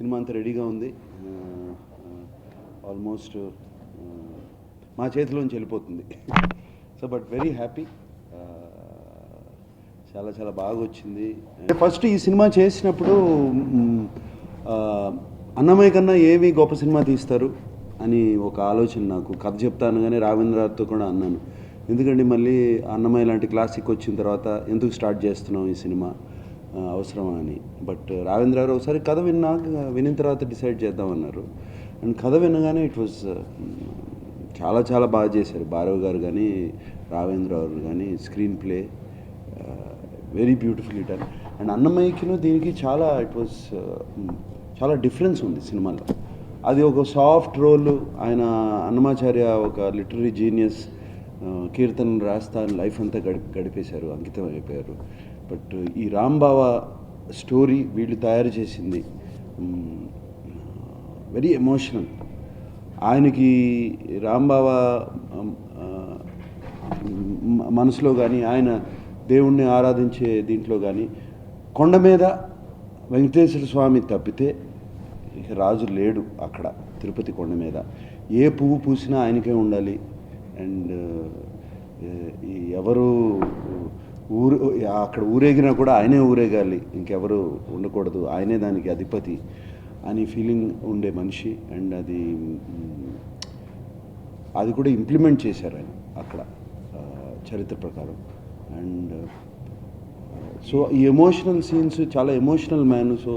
Cinema అంతా రెడీగా ఉంది. ఆల్మోస్ట్ మా చేతిలోంచి వెళ్ళిపోతుంది. So but very happy. చాలా చాలా బాగా వచ్చింది. ఫస్ట్ ఈ సినిమా చేసినప్పుడు అన్నమయ్య కన్నా ఏమి గొప్ప సినిమా తీస్తారు అని ఒక ఆలోచన. నాకు కథ చెప్తాను కానీ రావేంద్రతో కూడా అన్నాను, ఎందుకంటే మళ్ళీ అన్నమయ్య లాంటి క్లాసిక్ వచ్చిన తర్వాత ఎందుకు స్టార్ట్ చేస్తున్నాం ఈ సినిమా, అవసరమా అని. బట్ రావేంద్ర గారు ఒకసారి కథ వినిన తర్వాత డిసైడ్ చేద్దామన్నారు. అండ్ కథ వినగానే ఇట్ వాజ్ చాలా చాలా బాగా చేశారు భారవ్ గారు కానీ రావేంద్ర గారు కానీ. Screenplay very beautifully done. And అన్నమయ్యకిను దీనికి చాలా ఇట్ వాజ్ చాలా డిఫరెన్స్ ఉంది సినిమాలో. అది ఒక సాఫ్ట్ రోల్. ఆయన అన్నమాచార్య ఒక లిటరీ జీనియస్, కీర్తన రాస్తా లైఫ్ అంతా గడిపేశారు, అంకితం అయిపోయారు. బట్ ఈ రాంబావ స్టోరీ వీళ్ళు తయారు చేసింది వెరీ ఎమోషనల్. ఆయనకి రాంబావ మనసులో కానీ ఆయన దేవుణ్ణి ఆరాధించే దీంట్లో కానీ కొండ మీద వెంకటేశ్వర స్వామి తప్పితే ఇక రాజు లేడు అక్కడ తిరుపతి కొండ మీద. ఏ పువ్వు పూసినా ఆయనకే ఉండాలి. అండ్ ఎవరు అక్కడ ఊరేగినా కూడా ఆయనే ఊరేగాలి, ఇంకెవరు ఉండకూడదు, ఆయనే దానికి అధిపతి అని ఫీలింగ్ ఉండే మనిషి. అండ్ అది కూడా ఇంప్లిమెంట్ చేశారు ఆయన అక్కడ చరిత్ర ప్రకారం. అండ్ సో ఈ ఎమోషనల్ సీన్స్ చాలా ఎమోషనల్ మ్యాన్. సో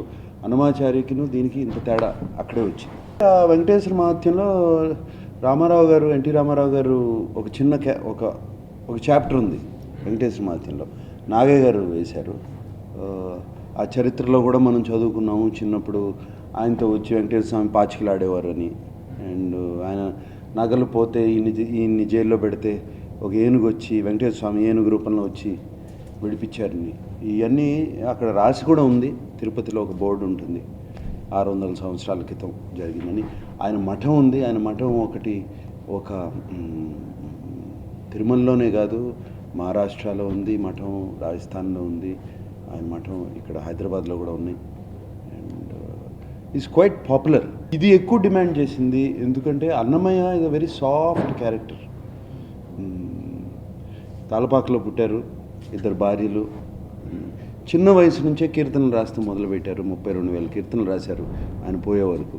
అన్నమాచార్యకిను దీనికి ఇంత తేడా అక్కడే వచ్చింది. వెంకటేశ్వర మహత్యంలో రామారావు గారు, ఎన్టీ రామారావు గారు ఒక చిన్న ఒక చాప్టర్ ఉంది వెంకటేశ్వర మహత్యంలో, నాగయ్య గారు వేశారు. ఆ చరిత్రలో కూడా మనం చదువుకున్నాము చిన్నప్పుడు. ఆయనతో వచ్చి వెంకటేశ్వర స్వామి పాచికలాడేవారు అని. అండ్ ఆయన నగలు పోతే ఈయన్ని జైల్లో పెడితే ఒక ఏనుగు వచ్చి వెంకటేశ్వర స్వామి ఏనుగు రూపంలో వచ్చి విడిపించారని. ఇవన్నీ అక్కడ రాసి కూడా ఉంది. తిరుపతిలో ఒక బోర్డు ఉంటుంది, 600 సంవత్సరాల క్రితం జరిగిందని. ఆయన మఠం ఉంది. ఆయన మఠం ఒక తిరుమలలోనే కాదు, మహారాష్ట్రలో ఉంది మఠం, రాజస్థాన్లో ఉంది ఆయన మఠం, ఇక్కడ హైదరాబాద్లో కూడా ఉన్నాయి. And is quite popular. ఇది ఎక్కువ డిమాండ్ చేసింది ఎందుకంటే Annamayya is a very soft character. తాళపాకలో పుట్టారు, 2 భార్యలు, చిన్న వయసు నుంచే కీర్తనలు రాస్తూ మొదలుపెట్టారు. 32,000 కీర్తనలు రాశారు ఆయన పోయే వరకు.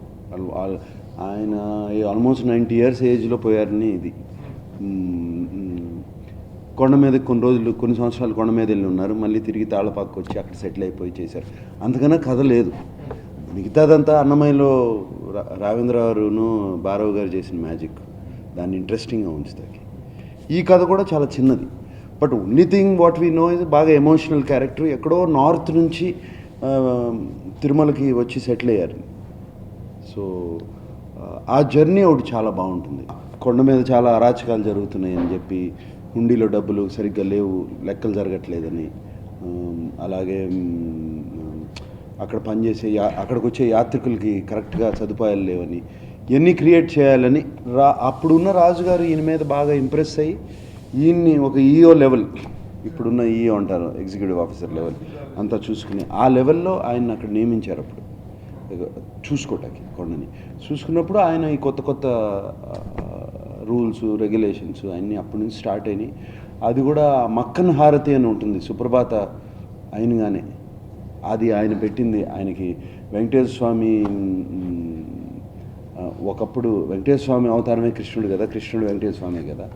ఆయన ఆల్మోస్ట్ 90 years ఏజ్లో పోయారని. ఇది కొండ మీద కొన్ని సంవత్సరాలు కొండ మీద వెళ్ళి ఉన్నారు, మళ్ళీ తిరిగి తాళపాకు వచ్చి అక్కడ సెటిల్ అయిపోయి చేశారు. అంతకన్నా కథ లేదు. మిగతాదంతా అన్నమయ్యలో రావేంద్ర గారును భారవ్ గారు చేసిన మ్యాజిక్ దాన్ని ఇంట్రెస్టింగ్గా ఉంచుతాయి. ఈ కథ కూడా చాలా చిన్నది. But only thing what we know is బాగా ఎమోషనల్ క్యారెక్టర్. ఎక్కడో నార్త్ నుంచి తిరుమలకి వచ్చి సెటిల్ అయ్యారు. సో ఆ జర్నీ ఒకటి చాలా బాగుంటుంది. కొండ మీద చాలా అరాచకాలు జరుగుతున్నాయి అని చెప్పి, హుండీలో డబ్బులు సరిగ్గా లేవు, లెక్కలు జరగట్లేదని, అలాగే అక్కడ పనిచేసే అక్కడికి వచ్చే యాత్రికులకి కరెక్ట్గా సదుపాయాలు లేవని, ఇవన్నీ క్రియేట్ చేయాలని అప్పుడున్న రాజుగారు ఈయన మీద బాగా ఇంప్రెస్ అయ్యి ఈయన్ని ఒక ఈఓ లెవెల్, ఇప్పుడున్న ఈఓ అంటారు, ఎగ్జిక్యూటివ్ ఆఫీసర్ లెవెల్ అంతా చూసుకుని ఆ లెవెల్లో ఆయన అక్కడ నియమించారు. అప్పుడు చూసుకోవటానికి కొండని చూసుకున్నప్పుడు ఆయన ఈ కొత్త రూల్స్ రెగ్యులేషన్స్ అన్నీ అప్పటి నుంచి స్టార్ట్ అయినాయి. అది కూడా మక్కన్ హారతి అని ఉంటుంది సుప్రభాత అయినగానే, అది ఆయన పెట్టింది. ఆయనకి వెంకటేశ్వర స్వామి ఒకప్పుడు వెంకటేశ్వర స్వామి అవతారమే కృష్ణుడు కదా, కృష్ణుడు వెంకటేశ్వర స్వామి కదా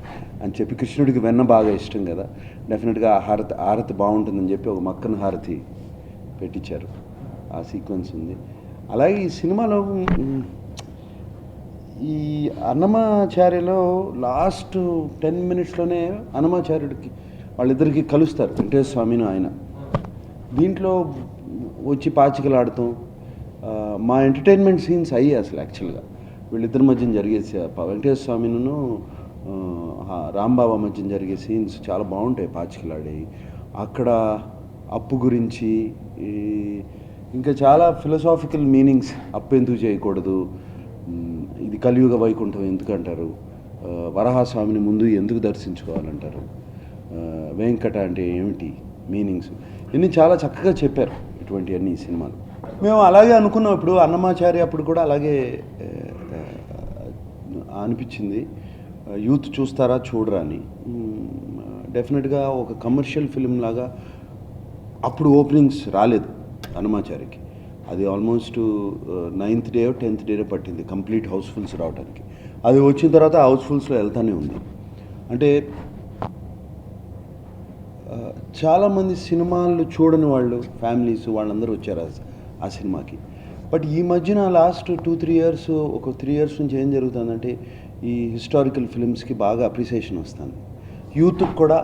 అని చెప్పి, కృష్ణుడికి వెన్న బాగా ఇష్టం కదా, డెఫినెట్గా ఆ హారతి బాగుంటుందని చెప్పి ఒక మక్కన్ హారతి పెట్టించారు. ఆ సీక్వెన్స్ ఉంది. అలాగే ఈ సినిమాలో ఈ అన్నమాచార్యలో లాస్ట్ 10 minutesలోనే అన్నమాచార్యుడికి వాళ్ళిద్దరికి కలుస్తారు, వెంకటేశ్వర స్వామిని ఆయన. దీంట్లో వచ్చి పాచికలాడతాం, మా ఎంటర్టైన్మెంట్ సీన్స్ అయ్యాయి అసలు. యాక్చువల్గా వీళ్ళిద్దరి మధ్యన జరిగే వెంకటేశ్వర స్వామిను రాంబాబా మధ్యన జరిగే సీన్స్ చాలా బాగుంటాయి, పాచికలాడేవి. అక్కడ అప్పు గురించి ఇంకా చాలా ఫిలసాఫికల్ మీనింగ్స్. అప్పు ఎందుకు చేయకూడదు, ఇది కలియుగ వైకుంఠం ఎందుకంటారు, వరాహస్వామిని ముందు ఎందుకు దర్శించుకోవాలంటారు, వెంకట అంటే ఏమిటి మీనింగ్స్, ఇన్ని చాలా చక్కగా చెప్పారు ఇటువంటివన్నీ ఈ సినిమాలు. మేము అలాగే అనుకున్నాం. ఇప్పుడు అన్నమాచారి అప్పుడు కూడా అలాగే అనిపించింది, యూత్ చూస్తారా చూడరా అని. డెఫినెట్గా ఒక కమర్షియల్ ఫిలిం లాగా అప్పుడు ఓపెనింగ్స్ రాలేదు అన్నమాచారికి. అది almost 9th day 10th day పట్టింది కంప్లీట్ హౌస్ఫుల్స్ రావడానికి. అది వచ్చిన తర్వాత హౌస్ఫుల్స్లో వెళ్తానే ఉంది. అంటే చాలామంది సినిమాలు చూడని వాళ్ళు, ఫ్యామిలీస్ వాళ్ళందరూ వచ్చారు ఆ సినిమాకి. బట్ ఈ మధ్యన లాస్ట్ 2-3 ఇయర్స్, ఒక 3 ఇయర్స్ నుంచి ఏం జరుగుతుందంటే ఈ హిస్టారికల్ ఫిలిమ్స్కి బాగా అప్రిసియేషన్ వస్తుంది. యూత్కి కూడా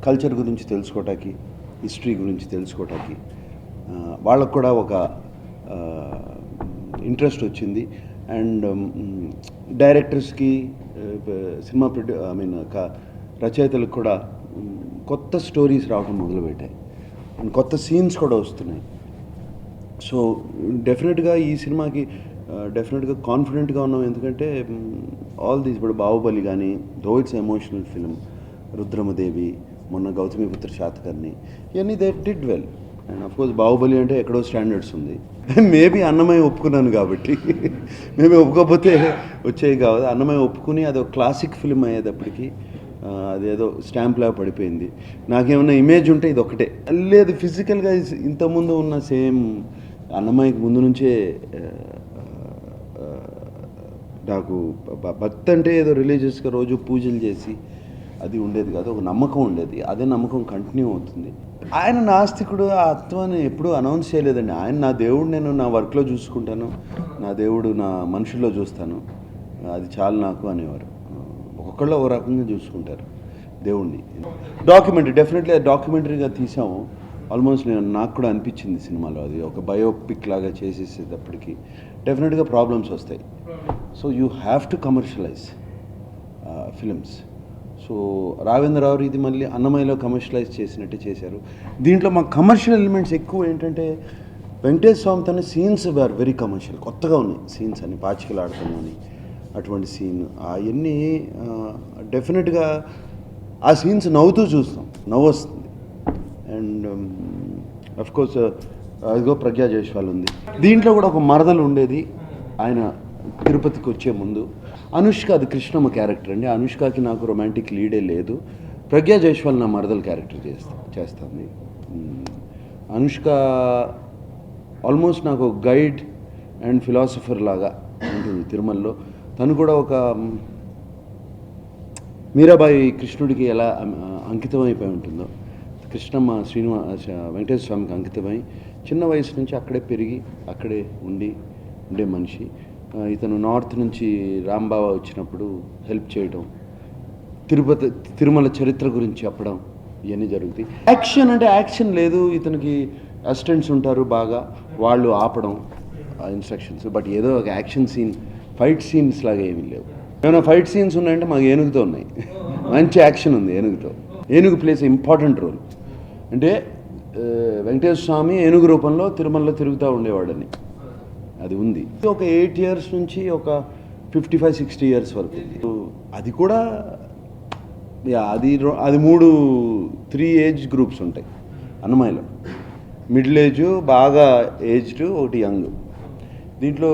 కల్చర్ గురించి తెలుసుకోవటానికి, హిస్టరీ గురించి తెలుసుకోవటానికి వాళ్ళకు కూడా ఒక ఇంట్రెస్ట్ వచ్చింది. అండ్ డైరెక్టర్స్కి, సినిమా రచయితలకు కూడా కొత్త స్టోరీస్ రావడం మొదలుపెట్టాయి అండ్ కొత్త సీన్స్ కూడా వస్తున్నాయి. సో డెఫినెట్గా ఈ సినిమాకి డెఫినెట్గా కాన్ఫిడెంట్గా ఉన్నాం. ఎందుకంటే ఆల్ దీస్, ఇప్పుడు బాహుబలి కానీ, though it's emotional film, Rudramadevi, మొన్న గౌతమిపుత్ర శాతకర్ణి, ఇవన్నీ they did well. And of course Baahubali అంటే ఎక్కడో స్టాండర్డ్స్ ఉంది. మేబీ అన్నమయ్య ఒప్పుకున్నాను కాబట్టి, మేబీ ఒప్పుకోకపోతే వచ్చేవి కాదు. అన్నమయ్య ఒప్పుకుని అది ఒక క్లాసిక్ ఫిలిం అయ్యేటప్పటికి అదేదో స్టాంప్లా పడిపోయింది. నాకేమన్నా ఇమేజ్ ఉంటే ఇది ఒకటే లేదు. ఫిజికల్గా ఇంతకుముందు ఉన్న సేమ్ అన్నమయ్యకి ముందు నుంచే నాకు భక్తి అంటే ఏదో రిలీజియస్గా రోజు పూజలు చేసి అది ఉండేది కాదు, ఒక నమ్మకం ఉండేది. అదే నమ్మకం కంటిన్యూ అవుతుంది. ఆయన నాస్తికుడు, ఆ ఆత్మని ఎప్పుడూ అనౌన్స్ చేయలేదండి. ఆయన నా దేవుడు, నేను నా వర్క్లో చూసుకుంటాను, నా దేవుడు నా మనుషుల్లో చూస్తాను, అది చాలు నాకు అనేవారు. ఒక్కొక్కళ్ళు ఒక రకంగా చూసుకుంటారు దేవుణ్ణి. డెఫినెట్లీ డాక్యుమెంటరీగా తీసాము. ఆల్మోస్ట్ నాకు కూడా అనిపించింది సినిమాలో అది ఒక బయోపిక్ లాగా చేసేసేటప్పటికి డెఫినెట్గా ప్రాబ్లమ్స్ వస్తాయి. So you have to commercialize films. So Raghavendra Rao ఇది మళ్ళీ అన్నమయ్యలో కమర్షియలైజ్ చేసినట్టే చేశారు. దీంట్లో మా కమర్షియల్ ఎలిమెంట్స్ ఎక్కువ ఏంటంటే వెంకటేశ్వర స్వామి తన సీన్స్ ఆర్ వెరీ కమర్షియల్, కొత్తగా ఉన్నాయి సీన్స్ అని, పాచికలు ఆడటం అని, అటువంటి సీన్ అవన్నీ డెఫినెట్గా ఆ సీన్స్ నవ్వుతూ చూస్తాం, నవ్వు వస్తుంది. అండ్ అఫ్కోర్స్ అదిగో ప్రజ్ఞా జైస్వాల్ ఉంది దీంట్లో కూడా. ఒక మరదలు ఉండేది ఆయన తిరుపతికి వచ్చే ముందు. అనుష్క అది కృష్ణమ్మ క్యారెక్టర్ అండి. అనుష్కకి నాకు రొమాంటిక్ లీడే లేదు. ప్రజ్ఞా జైస్వాల్ నా మరదలు క్యారెక్టర్ చేస్తుంది. అనుష్క ఆల్మోస్ట్ నాకు గైడ్ అండ్ ఫిలాసఫర్ లాగా ఉంటుంది తిరుమలలో. తను కూడా ఒక మీరాబాయి కృష్ణుడికి ఎలా అంకితం అయిపోయి ఉంటుందో, కృష్ణమ్మ వెంకటేశ్వర స్వామికి అంకితమై చిన్న వయసు నుంచి అక్కడే పెరిగి అక్కడే ఉండే మనిషి. ఇతను నార్త్ నుంచి రాంబాబా వచ్చినప్పుడు హెల్ప్ చేయడం, తిరుమల చరిత్ర గురించి చెప్పడం, ఇవన్నీ జరుగుతాయి. యాక్షన్ అంటే యాక్షన్ లేదు, ఇతనికి అసిస్టెంట్స్ ఉంటారు బాగా, వాళ్ళు ఆపడం ఇన్స్ట్రక్షన్స్. బట్ ఏదో ఒక యాక్షన్ సీన్, ఫైట్ సీన్స్ లాగా ఏమీ లేవు. ఏమైనా ఫైట్ సీన్స్ ఉన్నాయంటే మాకు ఏనుగుతో ఉన్నాయి. మంచి యాక్షన్ ఉంది ఏనుగుతో. ఏనుగు ప్లేస్ ఇంపార్టెంట్ రోల్. అంటే వెంకటేశ్వర స్వామి ఏనుగు రూపంలో తిరుమలలో తిరుగుతూ ఉండేవాడని అది ఉంది. ఒక 8 years నుంచి ఒక 55-60 years వరకు. అది కూడా అది 3 ఏజ్ గ్రూప్స్ ఉంటాయి అన్నమయ్యలో. మిడిల్ ఏజ్, బాగా ఏజ్డ్, ఒకటి యంగ్. దీంట్లో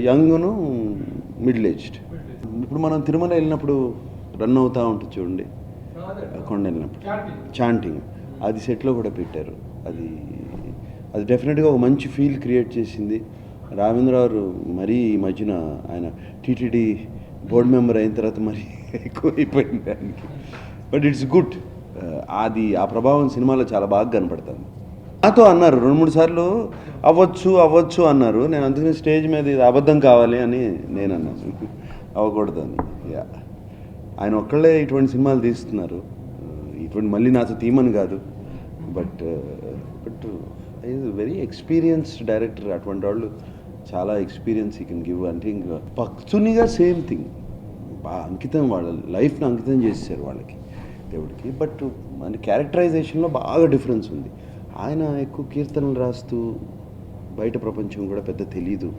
యంగ్ను మిడిల్ ఏజ్డ్. ఇప్పుడు మనం తిరుమల వెళ్ళినప్పుడు రన్ అవుతూ ఉంటుంది చూడండి, కొండ వెళ్ళినప్పుడు చాంటింగ్, అది సెట్లో కూడా పెట్టారు. అది డెఫినెట్గా ఒక మంచి ఫీల్ క్రియేట్ చేసింది. రావేంద్రరావు మరీ ఈ మధ్యన ఆయన టీటీడీ బోర్డు మెంబర్ అయిన తర్వాత మరి ఎక్కువ అయిపోయింది దానికి. But it's good. ఆ ప్రభావం సినిమాలో చాలా బాగా కనపడుతుంది. నాతో అన్నారు 2-3 సార్లు అవ్వచ్చు అన్నారు. నేను అందుకని స్టేజ్ మీద ఇది అబద్ధం కావాలి అని నేను అన్నాను, అవ్వకూడదు అని. ఆయన ఒక్కళ్ళే ఇటువంటి సినిమాలు తీస్తున్నారు. ఇటువంటి మళ్ళీ నాతో తీమని కాదు, but is very experienced director. అటువంటి వాళ్ళు చాలా ఎక్స్పీరియన్స్ ఈ కెన్ గివ్. అంటే ఇంకా భక్తునిగా సేమ్ థింగ్, బాగా అంకితం, వాళ్ళ లైఫ్ని అంకితం చేశారు వాళ్ళకి, దేవుడికి. బట్ మన క్యారెక్టరైజేషన్లో బాగా డిఫరెన్స్ ఉంది. ఆయన ఎక్కువ కీర్తనలు రాస్తూ, బయట ప్రపంచం కూడా పెద్ద తెలీదు,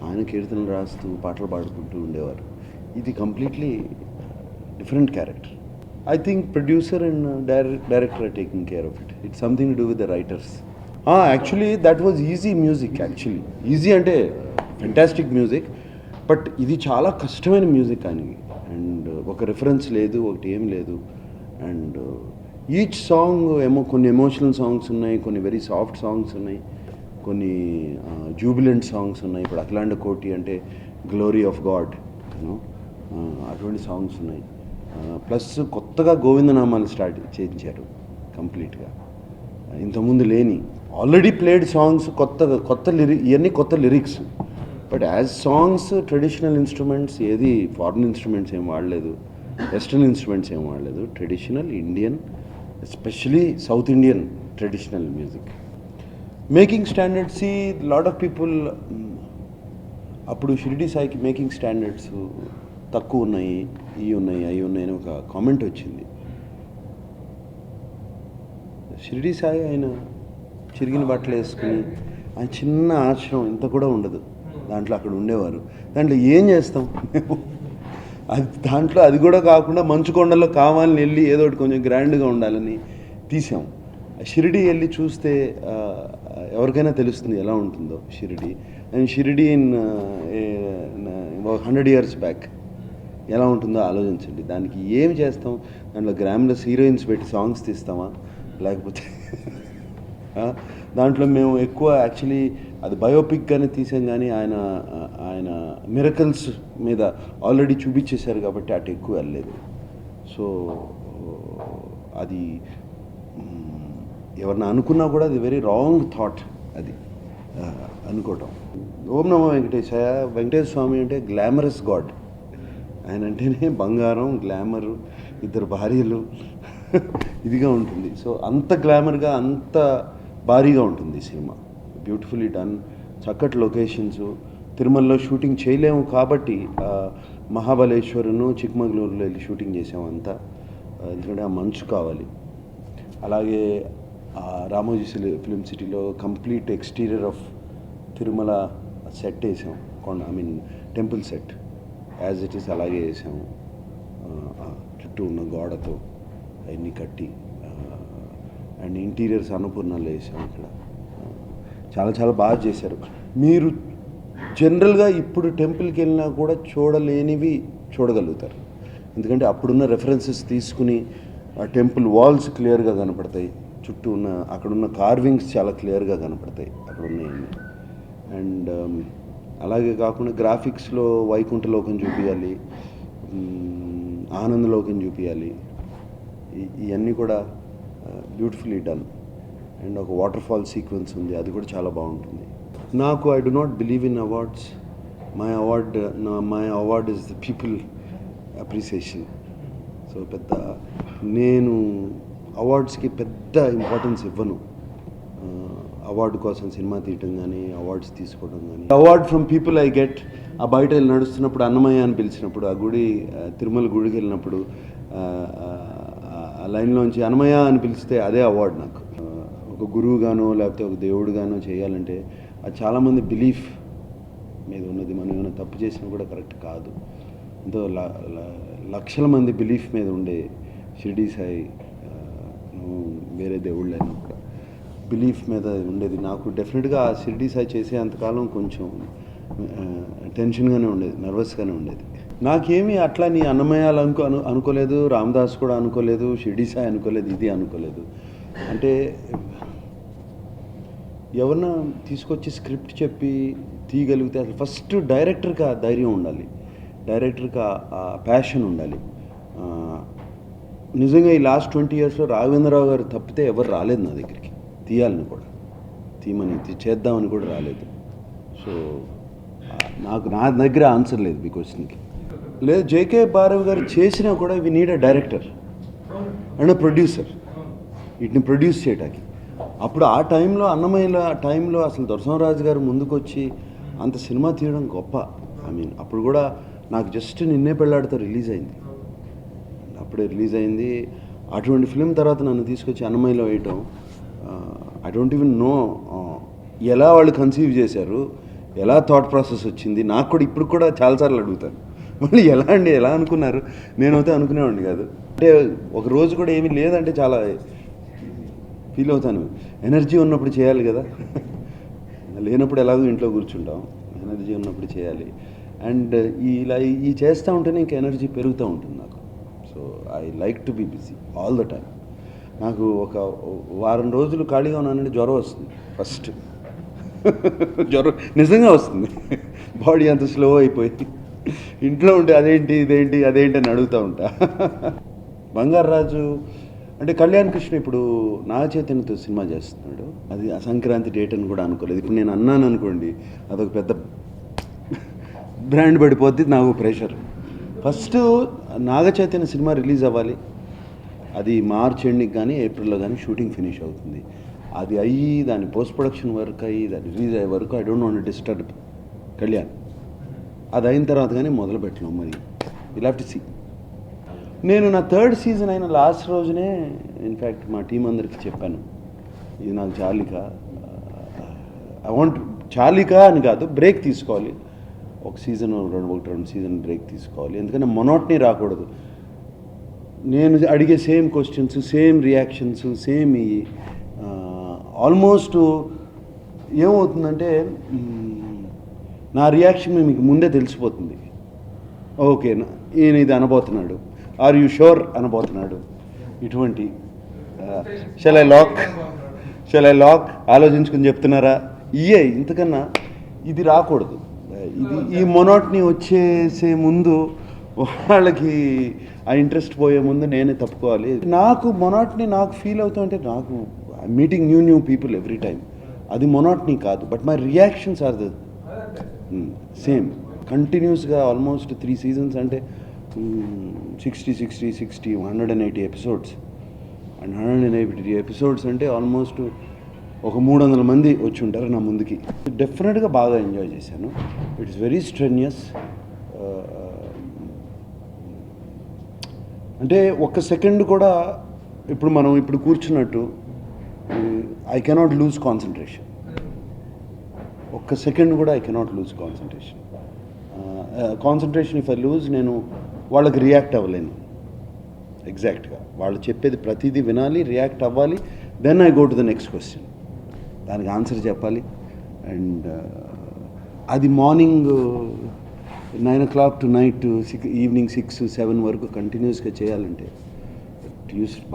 ఆయన కీర్తనలు రాస్తూ పాటలు పాడుకుంటూ ఉండేవారు. ఇది completely different character. I think producer and director are taking care of it. It's something to do with the writers. Actually that was easy music. Actually easy అంటే ఫెంటాస్టిక్ మ్యూజిక్, బట్ ఇది చాలా కష్టమైన మ్యూజిక్ ఆయనకి. And ఒక reference లేదు, ఒకటి ఏం లేదు. అండ్ ఈచ్ సాంగ్ కొన్ని ఎమోషనల్ సాంగ్స్ ఉన్నాయి, కొన్ని వెరీ సాఫ్ట్ సాంగ్స్ ఉన్నాయి, కొన్ని జూబిలెంట్ సాంగ్స్ ఉన్నాయి. ఇప్పుడు అఖిలాండ కోటి అంటే గ్లోరీ ఆఫ్ గాడ్, అటువంటి సాంగ్స్ ఉన్నాయి. ప్లస్ కొత్తగా గోవిందనామాలు స్టార్ట్ చేయించారు కంప్లీట్గా, ఇంతకుముందు లేని ఆల్రెడీ ప్లేడ్ సాంగ్స్, ఇవన్నీ కొత్త lyrics. But as songs traditional instruments, ఏది ఫారిన్ ఇన్స్ట్రుమెంట్స్ ఏం వాడలేదు, వెస్ట్రన్ ఇన్స్ట్రుమెంట్స్ ఏం వాడలేదు. Traditional Indian, especially south Indian traditional music. Making standards, lot of people అప్పుడు షిరిడి సాయికి మేకింగ్ స్టాండర్డ్స్ తక్కువ ఉన్నాయి, ఇవి ఉన్నాయి, అవి ఉన్నాయి అని ఒక కామెంట్ వచ్చింది. షిరిడి సాయి ఆయన చిరిగిన బట్టలు వేసుకుని, ఆయన చిన్న ఆశ్రమం ఇంత కూడా ఉండదు దాంట్లో, అక్కడ ఉండేవారు. దాంట్లో ఏం చేస్తాం దాంట్లో అది కూడా కాకుండా మంచుకొండలో కావాలని వెళ్ళి ఏదో ఒకటి కొంచెం గ్రాండ్గా ఉండాలని తీసాం. షిరిడి వెళ్ళి చూస్తే ఎవరికైనా తెలుస్తుంది ఎలా ఉంటుందో Shirdi. And Shirdi in 100 years back ఎలా ఉంటుందో ఆలోచించండి. దానికి ఏమి చేస్తాం? దాంట్లో గ్రామ్లెస్ హీరోయిన్స్ పెట్టి సాంగ్స్ తీస్తామా? లేకపోతే దాంట్లో మేము ఎక్కువ యాక్చువల్లీ అది బయోపిక్గానే తీసాం, కానీ ఆయన మిరకల్స్ మీద ఆల్రెడీ చూపించేశారు కాబట్టి అటు ఎక్కువ వెళ్ళలేదు. సో అది ఎవరిని అనుకున్నా కూడా అది వెరీ రాంగ్ థాట్ అది అనుకోవటం. ఓం నమో వెంకటేశాయ. వెంకటేశ్వర స్వామి అంటే గ్లామరస్ గాడ్. ఆయన అంటేనే బంగారం, గ్లామరు, 2 భార్యలు ఇదిగా ఉంటుంది. సో అంత గ్లామర్గా, అంత భారీగా ఉంటుంది సినిమా. బ్యూటిఫుల్లీ డన్, చక్కటి లొకేషన్స్. తిరుమలలో షూటింగ్ చేయలేము కాబట్టి మహాబలేశ్వరును, చిక్మగళూరులో వెళ్ళి షూటింగ్ చేసాము అంతా, ఎందుకంటే ఆ మంచు కావాలి. అలాగే రామోజీ ఫిలిం సిటీలో complete exterior of Tirumala set వేసాం, temple set as it is అలాగే వేసాము. చుట్టూ ఉన్న గోడతో అవన్నీ కట్టి, అండ్ ఇంటీరియర్స్ అన్నపూర్ణలో వేసాం. ఇక్కడ చాలా చాలా బాగా చేశారు. మీరు జనరల్గా ఇప్పుడు టెంపుల్కి వెళ్ళినా కూడా చూడలేనివి చూడగలుగుతారు, ఎందుకంటే అప్పుడున్న రెఫరెన్సెస్ తీసుకుని ఆ టెంపుల్ వాల్స్ క్లియర్గా కనపడతాయి, చుట్టూ ఉన్న అక్కడున్న కార్వింగ్స్ చాలా క్లియర్గా కనపడతాయి అక్కడ ఉన్నాయన్నీ. అండ్ అలాగే కాకుండా గ్రాఫిక్స్లో వైకుంఠలోకం చూపించాలి, ఆనందలోకం చూపించాలి, ఇవన్నీ కూడా బ్యూటిఫుల్లీ డన్. అండ్ ఒక వాటర్ ఫాల్ సీక్వెన్స్ ఉంది, అది కూడా చాలా బాగుంటుంది. నాకు I do not believe in awards. My award is the people appreciation. So నేను అవార్డ్స్కి పెద్ద ఇంపార్టెన్స్ ఇవ్వను. అవార్డు కోసం సినిమా తీయటం కానీ, అవార్డ్స్ తీసుకోవడం కానీ, award from people I get. ఆ బయట వెళ్ళి నడుస్తున్నప్పుడు అన్నమయ్య అని పిలిచినప్పుడు, ఆ గుడి తిరుమల గుడికి వెళ్ళినప్పుడు ఆ లైన్లోంచి అన్నమయ్య అని పిలిస్తే అదే అవార్డు నాకు. ఒక గురువుగానో లేకపోతే ఒక దేవుడుగానో చేయాలంటే అది చాలామంది బిలీఫ్ మీద ఉన్నది. మనం ఏమైనా తప్పు చేసినా కూడా కరెక్ట్ కాదు. ఎంతో లక్షల మంది బిలీఫ్ మీద ఉండే షిరిడి సాయి, వేరే దేవుళ్ళైనా కూడా బిలీఫ్ మీద ఉండేది. నాకు డెఫినెట్గా ఆ షిరిడి సాయి చేసే అంతకాలం కొంచెం టెన్షన్గానే ఉండేది, నర్వస్గానే ఉండేది. నాకేమీ అట్లా నీ అన్నమయ్యాలు అనుకోలేదు, రామదాస్ కూడా అనుకోలేదు, షిరిడి సాయి అనుకోలేదు, ఇది అనుకోలేదు. అంటే ఎవరన్నా తీసుకొచ్చి స్క్రిప్ట్ చెప్పి తీయగలిగితే అసలు ఫస్ట్ డైరెక్టర్కి ఆ ధైర్యం ఉండాలి, డైరెక్టర్కి ఆ ప్యాషన్ ఉండాలి. నిజంగా ఈ లాస్ట్ 20 yearsలో రాఘవేంద్రరావు గారు తప్పితే ఎవరు రాలేదు నా దగ్గరికి తీయాలని కూడా, చేద్దామని కూడా రాలేదు. సో నా దగ్గర ఆన్సర్ లేదు మీ క్వశ్చన్కి. లేదు, జేకే భారవి గారు చేసినా కూడా we need a director and producer వీటిని ప్రొడ్యూస్ చేయడానికి. అప్పుడు ఆ టైంలో అన్నమయ్య టైంలో అసలు దొరసింహరాజు గారు ముందుకొచ్చి అంత సినిమా తీయడం గొప్ప. అప్పుడు కూడా నాకు జస్ట్ నిన్నే పెళ్ళాడితో రిలీజ్ అయింది, అప్పుడే రిలీజ్ అయింది. అటువంటి ఫిలిం తర్వాత నన్ను తీసుకొచ్చి అన్నమయ్యలో వేయటం, ఐ డోంట్ ఈవెన్ నో ఎలా వాళ్ళు కన్సీవ్ చేశారు, ఎలా థాట్ ప్రాసెస్ వచ్చింది. నాకు కూడా ఇప్పుడు కూడా చాలాసార్లు అడుగుతాను, మళ్ళీ ఎలా అనుకున్నారు. నేనైతే అనుకునేవాడిని కాదు. అంటే ఒక రోజు కూడా ఏమీ లేదంటే చాలా ఫీల్ అవుతాను. ఎనర్జీ ఉన్నప్పుడు చేయాలి కదా, లేనప్పుడు ఎలాగో ఇంట్లో కూర్చుంటాం, ఎనర్జీ ఉన్నప్పుడు చేయాలి. అండ్ ఇలా ఈ చేస్తూ ఉంటేనే ఇంకా ఎనర్జీ పెరుగుతూ ఉంటుంది నాకు. So I like to be busy all the time. నాకు ఒక వారం రోజులు ఖాళీగా ఉన్నానంటే జ్వరం వస్తుంది ఫస్ట్. జ్వరం నిజంగా వస్తుంది, బాడీ అంత స్లో అయిపోయి ఇంట్లో ఉంటే అదేంటి ఇదేంటి అదేంటి అని అడుగుతూ ఉంటా. బంగారాజు అంటే కళ్యాణ్ కృష్ణ ఇప్పుడు నాగ చైతన్యతో సినిమా చేస్తున్నాడు. అది సంక్రాంతి డేట్ అని కూడా అనుకోలేదు. ఇప్పుడు నేను అన్నాను అనుకోండి, అదొక పెద్ద బ్రాండ్ పడిపోద్ది, నాకు pressure. First Naga Chaitanya cinema release అవ్వాలి. అది మార్చ్ ఎండింగ్ కానీ ఏప్రిల్లో కానీ షూటింగ్ ఫినిష్ అవుతుంది. అది అయ్యి దాని పోస్ట్ ప్రొడక్షన్ వర్క్ అయ్యి దాన్ని రిలీజ్ అయ్యే వరకు I don't want disturb Kalyan. అది అయిన తర్వాత కానీ మొదలు పెట్టలేం. మరి విల్ హావ్ టు సీ. నేను నా థర్డ్ సీజన్ అయిన లాస్ట్ రోజునే ఇన్ఫ్యాక్ట్ మా టీం అందరికీ చెప్పాను, ఇది నాకు చాలిక, ఐ వాంట్ చాలిక అని కాదు, బ్రేక్ తీసుకోవాలి. ఒక రెండు సీజన్ బ్రేక్ తీసుకోవాలి. ఎందుకంటే మొనోటనీ రాకూడదు. నేను అడిగే same questions, same reactions, same ఈ ఆల్మోస్ట్ ఏమవుతుందంటే నా రియాక్షన్ మీకు ముందే తెలిసిపోతుంది. ఓకే ఈయన ఇది అనబోతున్నాడు, ఆర్ యూ షూర్ అనబోతున్నాడు, ఇటువంటి షల్ ఐ లాక్ ఆలోచించుకుని చెప్తున్నారా, ఇయే ఇంతకన్నా ఇది రాకూడదు. ఇది ఈ మొనోటనీ వచ్చేసే ముందు వాళ్ళకి ఆ ఇంట్రెస్ట్ పోయే ముందు నేనే తప్పుకోవాలి. నాకు మొనోటనీ నాకు ఫీల్ అవుతుంటే నాకు meeting new people every time, అది మొనోటనీ కాదు. But my reactions are the same కంటిన్యూస్గా ఆల్మోస్ట్ 3 seasons అంటే 60 180 ఎపిసోడ్స్. అండ్ 180 ఎపిసోడ్స్ అంటే ఆల్మోస్ట్ ఒక 300 మంది వచ్చి ఉంటారు నా ముందుకి. డెఫినెట్గా బాగా ఎంజాయ్ చేశాను. It's very strenuous. అంటే ఒక్క సెకండ్ కూడా ఇప్పుడు కూర్చున్నట్టు ఐ కెనాట్ లూజ్ కాన్సన్ట్రేషన్. ఒక్క సెకండ్ కూడా I cannot loose concentration if I lose నేను వాళ్ళకి రియాక్ట్ అవ్వలేను. ఎగ్జాక్ట్గా వాళ్ళు చెప్పేది ప్రతిదీ వినాలి, రియాక్ట్ అవ్వాలి. Then I go to the next question, దానికి ఆన్సర్ చెప్పాలి. అండ్ అది morning 9 o'clock to night evening 6-7 వరకు కంటిన్యూస్గా చేయాలంటే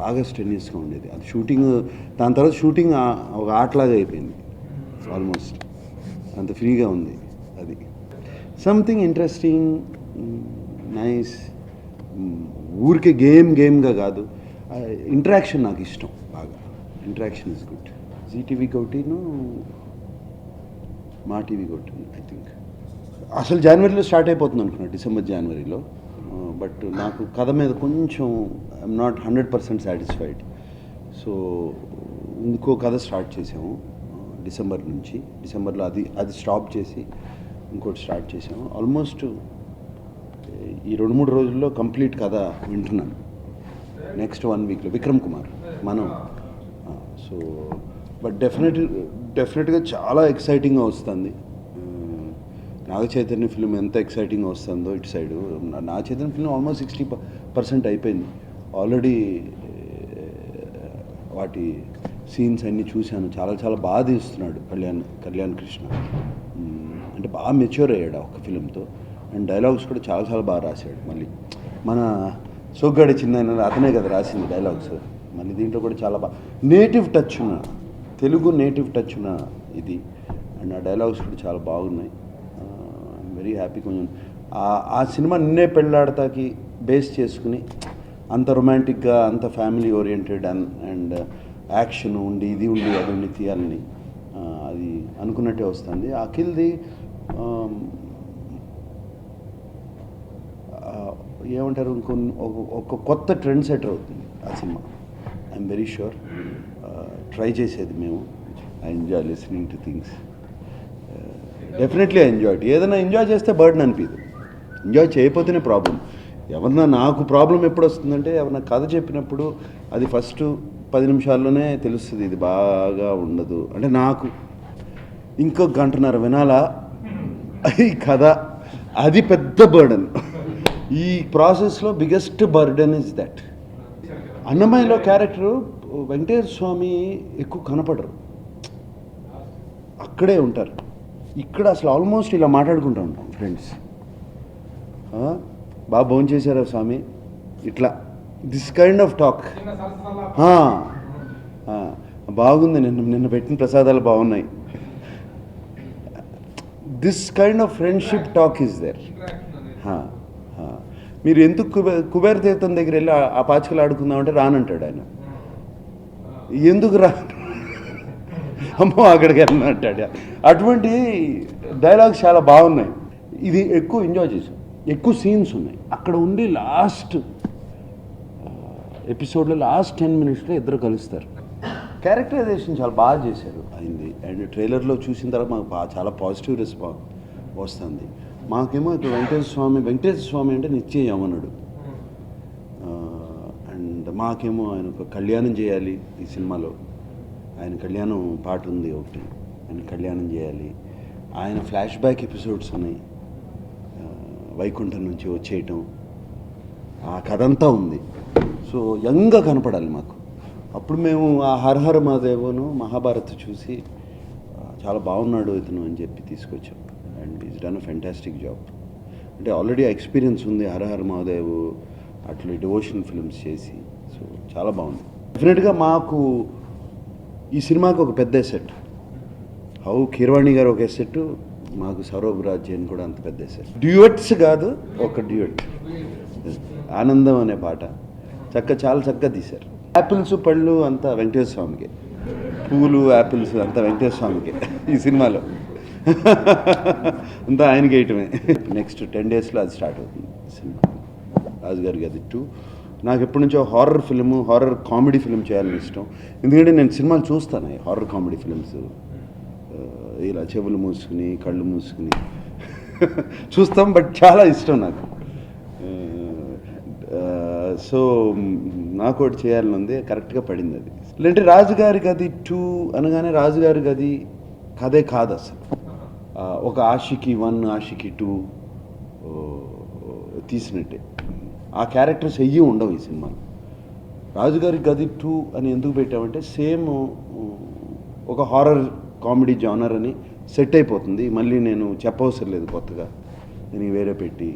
బాగా స్ట్రెన్యూస్గా ఉండేది. అది షూటింగ్, దాని తర్వాత షూటింగ్ ఒక ఆటలాగా అయిపోయింది ఆల్మోస్ట్. అంత ఫ్రీగా ఉంది. అది సంథింగ్ ఇంట్రెస్టింగ్, నైస్. ఊరికే గేమ్గా కాదు, ఇంటరాక్షన్ నాకు ఇష్టం బాగా. Interaction is good. జీటీవీ ఒకటిను మా టీవీ ఒకటి ఐ థింక్. అసలు జనవరిలో స్టార్ట్ అయిపోతుంది అనుకున్నా, జనవరిలో. బట్ నాకు కథ మీద కొంచెం ఐఎమ్ నాట్ 100% సాటిస్ఫైడ్. సో ఇంకో కథ స్టార్ట్ చేసాము డిసెంబర్ నుంచి. డిసెంబర్లో అది స్టాప్ చేసి ఇంకోటి స్టార్ట్ చేసాము. ఆల్మోస్ట్ ఈ 2-3 రోజుల్లో కంప్లీట్ కథ వింటున్నాను. నెక్స్ట్ 1 weekలో విక్రమ్ కుమార్ మనం. సో బట్ డెఫినెట్గా చాలా ఎక్సైటింగ్గా వస్తుంది. నాగ చైతన్య ఫిల్మ్ ఎంత ఎక్సైటింగ్గా వస్తుందో ఇటు side. Naga Chaitanya film almost 60% అయిపోయింది ఆల్రెడీ. వాటి సీన్స్ అన్నీ చూశాను. చాలా బాగా తీస్తున్నాడు కళ్యాణ్ కృష్ణ. అంటే బాగా మెచ్యూర్ అయ్యాడు ఒక ఫిలింతో. అండ్ డైలాగ్స్ కూడా చాలా బాగా రాశాడు. మళ్ళీ మన సోగ్గాడి చిన్న అతనే కదా రాసింది డైలాగ్స్. మళ్ళీ దీంట్లో కూడా చాలా బాగా తెలుగు నేటివ్ టచ్ ఉన్న ఇది. అండ్ ఆ డైలాగ్స్ కూడా చాలా బాగున్నాయి. Very happy. కొంచెం ఆ సినిమా నిన్నే పెళ్ళాడతాకి బేస్ చేసుకుని అంత రొమాంటిక్గా, అంత ఫ్యామిలీ ఓరియంటెడ్ అండ్ యాక్షన్ ఉండి అది ఉండి తీయాలని అది అనుకున్నట్టే వస్తుంది. అఖిల్ది ఏమంటారు, ఒక కొత్త ట్రెండ్ సెటర్ అవుతుంది ఆ సినిమా. I'm very sure. ట్రై చేసేది మేము. I enjoy listening to things. Definitely I enjoyed. ఏదైనా ఎంజాయ్ చేస్తే బర్డెన్ అనిపించదు. ఎంజాయ్ చేయకపోతేనే ప్రాబ్లం. నాకు ప్రాబ్లం ఎప్పుడు వస్తుందంటే ఎవరన్నా కథ చెప్పినప్పుడు అది ఫస్ట్ 10 నిమిషాల్లోనే తెలుస్తుంది ఇది బాగా ఉండదు అంటే. నాకు ఇంకో 1.5 గంటన్నర వినాలా ఈ కథ, అది పెద్ద బర్డెన్. ఈ ప్రాసెస్లో బిగ్గెస్ట్ బర్డెన్ ఇస్ దట్. అన్నమయ్యలో క్యారెక్టరు వెంకటేశ్వర స్వామి ఎక్కువ కనపడరు, అక్కడే ఉంటారు. ఇక్కడ అసలు ఆల్మోస్ట్ ఇలా మాట్లాడుకుంటూ ఉంటాం ఫ్రెండ్స్. బాగా భోంచేశారా స్వామి, ఇట్లా దిస్ కైండ్ ఆఫ్ టాక్. బాగుంది, నిన్న పెట్టిన ప్రసాదాలు బాగున్నాయి. This kind of friendship talk is there. మీరు ఎందుకు కుబేర తీర్థం దగ్గర వెళ్ళి ఆ పాచికలు ఆడుకుందామంటే రానంటాడు ఆయన. ఎందుకు రా, అమ్మో అక్కడికి వెళ్ళిన అంటాడు. అటువంటి డైలాగ్స్ చాలా బాగున్నాయి. ఇది ఎక్కువ ఎంజాయ్ చేశాం, ఎక్కువ సీన్స్ ఉన్నాయి. అక్కడ ఉండి లాస్ట్ ఎపిసోడ్లో లాస్ట్ 10 minutesలో ఇద్దరు కలుస్తారు. క్యారెక్టరైజేషన్ చాలా బాగా చేశారు అయింది. అండ్ ట్రైలర్లో చూసిన తర్వాత మాకు చాలా పాజిటివ్ రెస్పాన్స్ వస్తుంది. మాకేమో ఇక్కడ వెంకటేశ్వర స్వామి అంటే నిత్య యమనుడు. అండ్ మాకేమో ఆయన ఒక కళ్యాణం చేయాలి ఈ సినిమాలో. ఆయన కళ్యాణం పాట ఉంది ఒకటి, ఆయన కళ్యాణం చేయాలి. ఆయన ఫ్లాష్ బ్యాక్ ఎపిసోడ్స్ ఉన్నాయి, వైకుంఠం నుంచి వచ్చేయటం, ఆ కథ అంతా ఉంది. సో యంగ్గా కనపడాలి మాకు. అప్పుడు మేము ఆ హరహర మహాదేవును మహాభారత్ చూసి చాలా బాగున్నాడు ఇతను అని చెప్పి తీసుకొచ్చాం. And is done a fantastic job. అంటే ఆల్రెడీ ఎక్స్పీరియన్స్ ఉంది హరహర మహాదేవ్ అట్లా డివోషన్ ఫిల్మ్స్ చేసి. సో చాలా బాగుంది. డెఫినెట్గా మాకు ఈ సినిమాకి ఒక పెద్ద ఎసెట్. హౌ కీరవాణి గారు ఒక ఎసెట్, మాకు సౌరభ్ రాజ్యాన్ని కూడా అంత పెద్ద ఎసెట్. డ్యూయట్స్ కాదు, ఒక డ్యూయట్ ఆనందం అనే పాట చాలా చక్కగా తీశారు. యాపిల్స్ పళ్ళు అంతా వెంకటేశ్వర స్వామికి, పూలు యాపిల్స్ అంతా వెంకటేశ్వర స్వామికి ఈ సినిమాలో అంతా ఆయనకి వేయటమే. నెక్స్ట్ 10 daysలో అది స్టార్ట్ అవుతుంది సినిమా. రాజుగారి గది 2. నాకు ఎప్పటి నుంచో హారర్ కామెడీ ఫిల్మ్ చేయాలని ఇష్టం. ఎందుకంటే నేను సినిమాలు చూస్తాను, హారర్ కామెడీ ఫిల్మ్స్ ఇలా చెవులు మూసుకుని కళ్ళు మూసుకుని చూస్తాం. బట్ చాలా ఇష్టం నాకు. సో నాకు ఒకటి చేయాలని ఉంది, కరెక్ట్గా పడింది అది. లేదంటే రాజుగారి గది 2 అనగానే రాజుగారి గది కథే కాదు అసలు. ఒక ఆషికి 1 ఆషికి 2 తీసినట్టే. ఆ క్యారెక్టర్స్ ఉండవు ఈ సినిమాలో. రాజుగారి గది 2 అని ఎందుకు పెట్టామంటే సేమ్ ఒక హారర్ కామెడీ జానర్ అని సెట్ అయిపోతుంది. మళ్ళీ నేను చెప్పవసరం లేదు కొత్తగా, నేను వేరే పెట్టి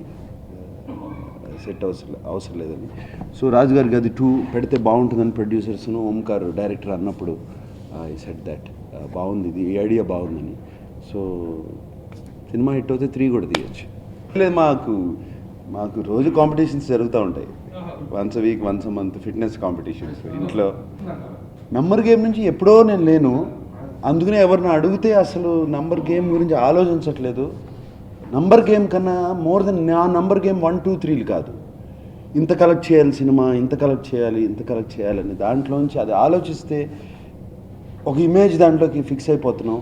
సెట్ అవసరం లేదని. సో రాజుగారి గది 2 పెడితే బాగుంటుందని ప్రొడ్యూసర్స్ను ఓంకార్ డైరెక్టర్ అన్నప్పుడు ఐ సెట్ దట్ బాగుంది, ఇది ఈ ఐడియా బాగుందని. సో సినిమా హిట్ అవుతే 3 కూడా తీయచ్చు. లేదు, మాకు రోజు కాంపిటీషన్స్ జరుగుతూ ఉంటాయి. Once week, once month fitness competitions ఇంట్లో. నంబర్ గేమ్ నుంచి ఎప్పుడో నేను లేను, అందుకనే ఎవరిని అడిగితే అసలు నంబర్ గేమ్ గురించి ఆలోచించట్లేదు. నంబర్ గేమ్ కన్నా మోర్ దెన్ నా నంబర్ గేమ్ 1, 2, 3 కాదు. ఇంత కలెక్ట్ చేయాలి సినిమా, ఇంత కలెక్ట్ చేయాలని దాంట్లోంచి అది ఆలోచిస్తే ఒక ఇమేజ్ దాంట్లోకి ఫిక్స్ అయిపోతున్నాం.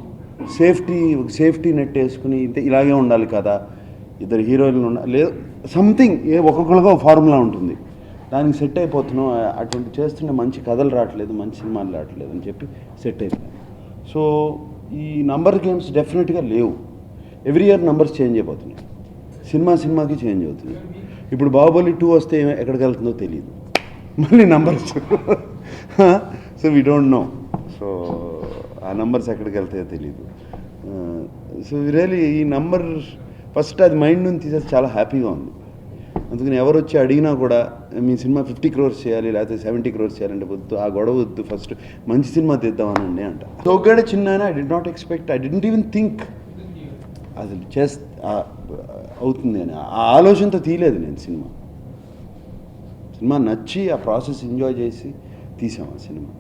సేఫ్టీ నెట్ వేసుకుని ఇలాగే ఉండాలి కదా, ఇద్దరు హీరోయిన్లు ఉండాలి, లేదు సంథింగ్ ఒక్కొక్కరిగా ఫార్ములా ఉంటుంది, దానికి సెట్ అయిపోతున్నాం. అటువంటి చేస్తుంటే మంచి కథలు రావట్లేదు, మంచి సినిమాలు రావట్లేదు అని చెప్పి సెట్ అయిపోయాను. సో ఈ నంబర్ గేమ్స్ డెఫినెట్గా లేవు. ఎవ్రీ ఇయర్ నంబర్స్ చేంజ్ అయిపోతున్నాయి, సినిమాకి చేంజ్ అవుతుంది. ఇప్పుడు బాహుబలి 2 వస్తే ఎక్కడికి వెళ్తుందో తెలియదు, మళ్ళీ numbers so we don't know. So ఆ నంబర్స్ ఎక్కడికి వెళ్తాయో తెలియదు. సో రియలీ ఈ నంబర్ ఫస్ట్ అది మైండ్ నుంచి తీసేసి చాలా హ్యాపీగా ఉంది. అందుకని ఎవరు వచ్చి అడిగినా కూడా మీ సినిమా 50 crores చేయాలి లేకపోతే 70 crores చేయాలంటే వద్దు, ఆ గొడవ వద్దు, ఫస్ట్ మంచి సినిమా తీద్దామనండి అంట. సోగ్గాడే చిన్న I did not expect, I didn't even think అసలు అవుతుంది అని ఆ ఆలోచనతో తీయలేదు నేను. సినిమా నచ్చి ఆ ప్రాసెస్ ఎంజాయ్ చేసి తీసాం ఆ సినిమా.